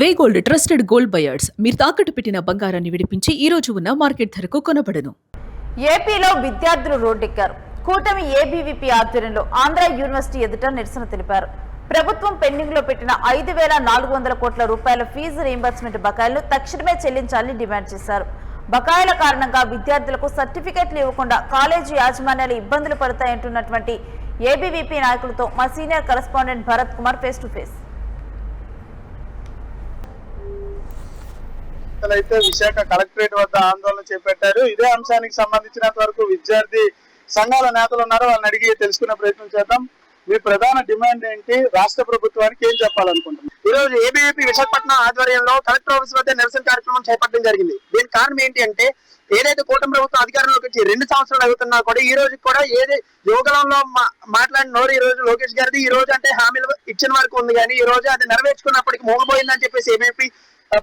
వే gold trusted gold buyers మీరు తాకట్టు పెట్టిన బంగారాన్ని విడిపించి ఈ రోజు ఉన్న మార్కెట్ ధరకు కొనబడను. ఏపీలో విద్యార్థులు రోడ్డెక్కారు. కూటమి ఏబీవీపీ ఆధ్వర్యంలో ఆంధ్ర యూనివర్సిటీ ఎదుట నిరసన తెలిపారు. ప్రభుత్వం పెండింగ్ లో పెట్టిన 5,400 కోట్ల రూపాయల ఫీజు రీయింబర్స్మెంట్ బకాయిలను తక్షణమే చెల్లించాలని డిమాండ్ చేశారు. బకాయిల కారణంగా విద్యార్థులకు సర్టిఫికెట్లు ఇవ్వకుండా కాలేజీ యాజమాన్యాలు ఇబ్బందులు పడతాయంటున్నటువంటి ఏబీవీపీ నాయకులతో మా senior correspondent Bharat Kumar face to face. అయితే విశాఖ కలెక్టరేట్ వద్ద ఆందోళన చేపట్టారు. ఇదే అంశానికి సంబంధించినంత వరకు విద్యార్థి సంఘాల నేతలు ఉన్నారు, వాళ్ళని అడిగి తెలుసుకునే ప్రయత్నం చేద్దాం. మీ ప్రధాన డిమాండ్ ఏంటి? రాష్ట్ర ప్రభుత్వానికి ఏం చెప్పాలనుకుంటున్నారు? ఈ రోజు ఏబీవీపీ విశాఖపట్నం ఆధ్వర్యంలో కలెక్టర్ ఆఫీస్ వద్ద నిరసన కార్యక్రమం చేపట్టడం జరిగింది. దీనికి కారణం ఏంటి అంటే, ఏదైతే కూటమి ప్రభుత్వం అధికారంలోకి వచ్చి 2 సంవత్సరాలు అవుతున్నా కూడా ఈ రోజు కూడా ఏది యువగలంలో మాట్లాడిన నోరు ఈ రోజు లోకేష్ గారిది. ఈ రోజు అంటే హామీలు ఇచ్చిన వరకు ఉంది, కానీ ఈ రోజు అది నెరవేర్చుకున్నప్పటికీ మోగిపోయిందని చెప్పేసి ఏబీవీపీ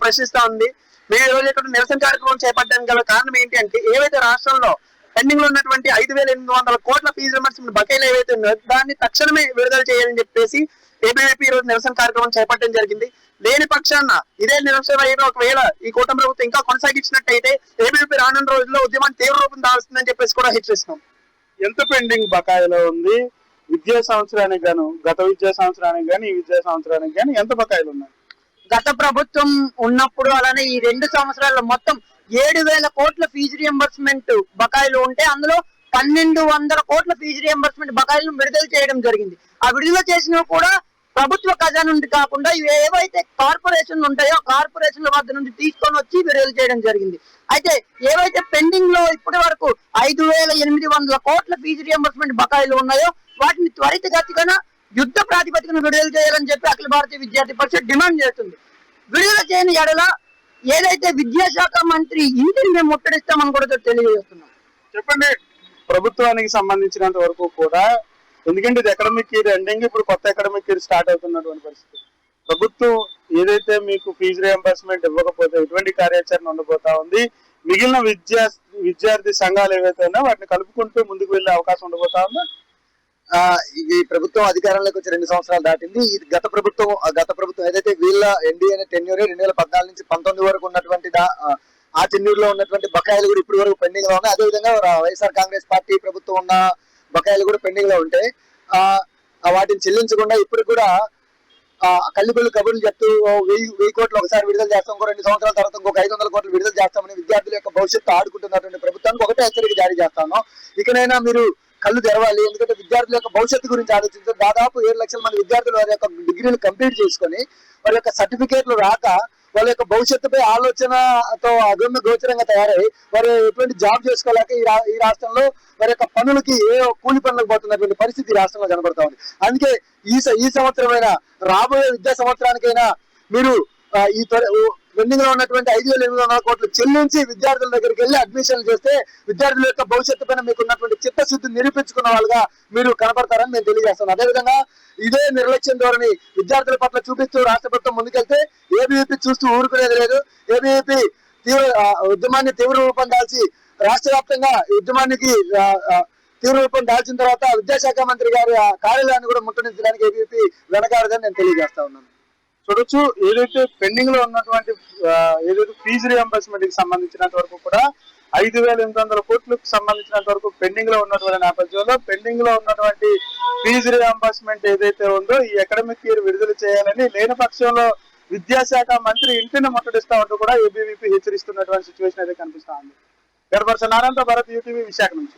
ప్రశ్నిస్తా ఉంది. మేము ఈ రోజు ఇక్కడ నిరసన కార్యక్రమం చేపట్టడానికి గల కారణం ఏంటి అంటే, ఏవైతే రాష్ట్రంలో పెండింగ్ లో ఉన్నటువంటి 5,800 కోట్ల ఫీజు రిమర్స్మెంట్ బకాయిలు ఏవైతే ఉన్నాయో దాన్ని తక్షణమే విడుదల చేయాలని చెప్పేసి ఏబీవీపీ ఈ రోజు నిరసన కార్యక్రమం చేపట్టడం జరిగింది. లేని పక్షాన ఇదే నిరసన ఒకవేళ ఈ కూటమి ప్రభుత్వం ఇంకా కొనసాగించినట్టయితే ఏబీవీపీ రానున్న రోజుల్లో ఉద్యమాన్ని తీవ్ర రూపం దాల్స్తుందని చెప్పేసి కూడా హెచ్చరిస్తున్నాం. ఎంత పెండింగ్ బకాయిలో ఉంది? విద్యా సంవత్సరానికి గాను, గత విద్యా సంవత్సరానికి గాని ఈ విద్యా సంవత్సరానికి గాని ఎంత బకాయిలు ఉన్నాయి? గత ప్రభుత్వం ఉన్నప్పుడు అలానే ఈ 2 సంవత్సరాల్లో మొత్తం 7,000 కోట్ల ఫీజు రియంబర్స్మెంట్ బకాయిలు ఉంటే అందులో 1,200 కోట్ల ఫీజు రియంబర్స్మెంట్ బకాయిలను విడుదల చేయడం జరిగింది. ఆ విడుదల చేసినవి కూడా ప్రభుత్వ ఖజానా నుండి కాకుండా ఏవైతే కార్పొరేషన్లు ఉంటాయో కార్పొరేషన్ల వద్ద నుంచి తీసుకొని వచ్చి విడుదల చేయడం జరిగింది. అయితే ఏవైతే పెండింగ్ లో ఇప్పటి వరకు 5,800 కోట్ల ఫీజు రియంబర్స్మెంట్ బకాయిలు ఉన్నాయో వాటిని త్వరితగతిగా యుద్ధ ప్రాతిపదికన విడుదల చేయాలని చెప్పి అఖిల భారతీయ విద్యార్థి పరిషత్ డిమాండ్ చేస్తుంది. విడుదల చేయని ఎడల ఏదైతే విద్యాశాఖ మంత్రి ఇంటిని మేము ముట్టడిస్తామని కూడా తెలియజేస్తున్నాం. చెప్పండి, ప్రభుత్వానికి సంబంధించినంత వరకు కూడా, ఎందుకంటే ఇది అకాడమిక్ ఇయర్ ఎండింగ్, ఇప్పుడు కొత్త అకాడమిక్ ఇయర్ స్టార్ట్ అవుతున్నటువంటి పరిస్థితి. ప్రభుత్వం ఏదైతే మీకు ఫీజు రియంబర్స్మెంట్ ఇవ్వకపోతే ఎటువంటి కార్యాచరణ ఉండబోతా ఉంది? మిగిలిన విద్యార్థి సంఘాలు ఏవైతే ఉన్నాయో వాటిని కలుపుకుంటూ ముందుకు వెళ్లే అవకాశం ఉండబోతా ఉందా? ఇది ప్రభుత్వం అధికారంలోకి వచ్చి 2 సంవత్సరాలు దాటింది. ఇది గత ప్రభుత్వం ఏదైతే వీళ్ళ ఎన్డీఏ టెన్యూర్ 2014 నుంచి 19 వరకు ఉన్నటువంటి ఆ టెన్యూర్ లో ఉన్నటువంటి బకాయిలు కూడా ఇప్పటి వరకు పెండింగ్ లో ఉన్నాయి. అదేవిధంగా వైఎస్ఆర్ కాంగ్రెస్ పార్టీ ప్రభుత్వం ఉన్న బకాయిలు కూడా పెండింగ్ లో ఉంటాయి. వాటిని చెల్లించకుండా ఇప్పుడు కూడా కల్లిబుల్లి కబుర్లు చెప్తూ 1000 కోట్లు ఒకసారి విడుదల చేస్తాం, ఇంకో 2 సంవత్సరాల తర్వాత ఇంకొక 500 కోట్లు విడుదల చేస్తామని విద్యార్థుల యొక్క భవిష్యత్తు ఆడుకుంటున్నటువంటి ప్రభుత్వానికి ఒకటే హెచ్చరిక జారీ చేస్తాను. ఇకనైనా మీరు కళ్ళు తెరవాలి. ఎందుకంటే విద్యార్థుల యొక్క భవిష్యత్తు గురించి ఆలోచించారు. దాదాపు 7 లక్షల మంది విద్యార్థులు వారి యొక్క డిగ్రీలు కంప్లీట్ చేసుకొని వారి యొక్క సర్టిఫికేట్లు రాక వాళ్ళ యొక్క భవిష్యత్తుపై ఆలోచనతో అగమ్య గోచరంగా తయారై వారు ఎటువంటి జాబ్ చేసుకోలేక ఈ రాష్ట్రంలో వారి యొక్క పనులకి కూలి పనులకు పోతున్నటువంటి పరిస్థితి ఈ రాష్ట్రంలో కనబడతా ఉంది. అందుకే ఈ సంవత్సరమైనా రాబోయే విద్యా సంవత్సరానికైనా మీరు ఈ పెండింగ్ లో ఉన్నటువంటి 5,800 కోట్లు చెల్లించి విద్యార్థుల దగ్గరికి వెళ్ళి అడ్మిషన్లు చేస్తే విద్యార్థుల యొక్క భవిష్యత్తు పైన మీకు ఉన్నటువంటి చిత్తశుద్ధి నిరూపించుకున్న వాళ్ళుగా మీరు కనపడతారని నేను తెలియజేస్తాను. అదేవిధంగా ఇదే నిర్లక్ష్యం ధోరణి విద్యార్థుల పట్ల చూపిస్తూ రాష్ట్ర ప్రభుత్వం ముందుకెళ్తే ఏబీవీపీ చూస్తూ ఊరుకునేది లేదు. ఏబీవీపీ ఉద్యమాన్ని తీవ్ర రూపం దాల్చి రాష్ట్ర వ్యాప్తంగా ఉద్యమానికి తీవ్ర రూపం దాల్చిన తర్వాత విద్యాశాఖ మంత్రి గారి కార్యాలయాన్ని కూడా ముట్టడించడానికి ఏబీవీపీ వెనకాడదని నేను తెలియజేస్తా ఉన్నాను. చూడొచ్చు, ఏదైతే పెండింగ్ లో ఉన్నటువంటి ఏదైతే ఫీజు రియంబర్స్మెంట్ కి సంబంధించినంత వరకు కూడా 5,800 కోట్లకు సంబంధించినంత వరకు పెండింగ్ లో ఉన్నటువంటి నేపథ్యంలో పెండింగ్ లో ఉన్నటువంటి ఫీజు రియంబర్స్మెంట్ ఏదైతే ఉందో ఈ అకాడమిక్ ఇయర్ విడుదల చేయాలని, లేని పక్షంలో విద్యాశాఖ మంత్రి ఇంటిని ముట్టడిస్తా ఉంటూ కూడా ఏబీవీపీ హెచ్చరిస్తున్నటువంటి సిచ్యువేషన్ అయితే కనిపిస్తా ఉంది. నారాయణతో భరత్, యూటీవీ, విశాఖ నుంచి.